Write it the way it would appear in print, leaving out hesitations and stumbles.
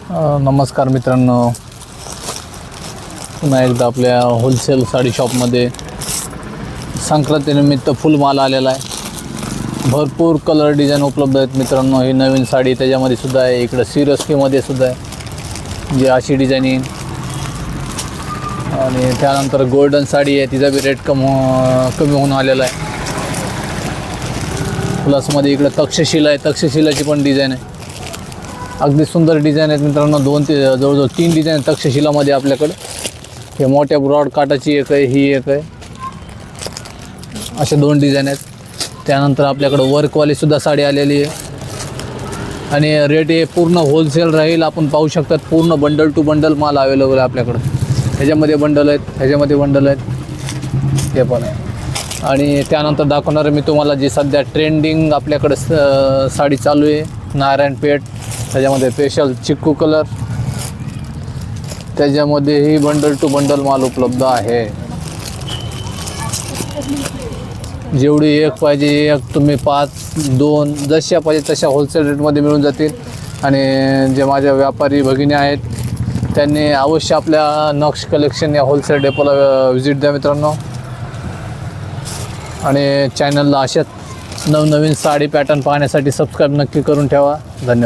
नमस्कार मित्रांनो, पुन्हा एकदा आपल्या होलसेल साडी शॉपमध्ये संक्रांतीनिमित्त फुल माल आलेला आहे। भरपूर कलर डिझाईन उपलब्ध आहेत मित्रांनो। ही नवीन साडी त्याच्यामध्ये सुद्धा आहे, इकडं सिरस्कीमध्ये सुद्धा आहे जी अशी डिझाईन येईल। आणि त्यानंतर गोल्डन साडी आहे, तिचा बी रेट कमी होऊन आलेला आहे। प्लसमध्ये इकडं तक्षशिला आहे, तक्षशिलाची पण डिझाईन आहे। अगदी सुंदर डिझाईन आहेत मित्रांनो। जवळजवळ 3 डिझाईन तक्षशिलामध्ये आपल्याकडे। हे मोठ्या ब्रॉड काटाची एक आहे, ही एक आहे, असे 2 डिझाईन आहेत। त्यानंतर आपल्याकडे वर्कवाली सुद्धा साडी आलेली आहे आणि रेट हे पूर्ण होलसेल राहील। आपण पाहू शकतात पूर्ण बंडल टू बंडल माल अवेलेबल आहे आपल्याकडे। ह्याच्यामध्ये बंडल आहेत, ह्याच्यामध्ये बंडल आहेत, हे पण आहे। आणि त्यानंतर दाखवणार मी तुम्हाला जी सध्या ट्रेंडिंग आपल्याकडे साडी चालू आहे, नारायणपेठ। त्याच्यामध्ये स्पेशल चिक्कू कलर, त्याच्यामध्येही बंडल टू बंडल माल उपलब्ध आहे। जेवढी एक पाहिजे एक, तुम्ही 5, 2 जशा पाहिजे तशा होलसेल रेटमध्ये मिळून जातील। आणि जे माझ्या व्यापारी भगिनी आहेत त्यांनी अवश्य आपल्या नक्ष कलेक्शन या होलसेल डेपोला व्हिजिट द्या मित्रांनो। आणि चॅनलला अशाच नवनवीन साडी पॅटर्न पाहण्यासाठी सबस्क्राईब नक्की करून ठेवा। धन्यवाद।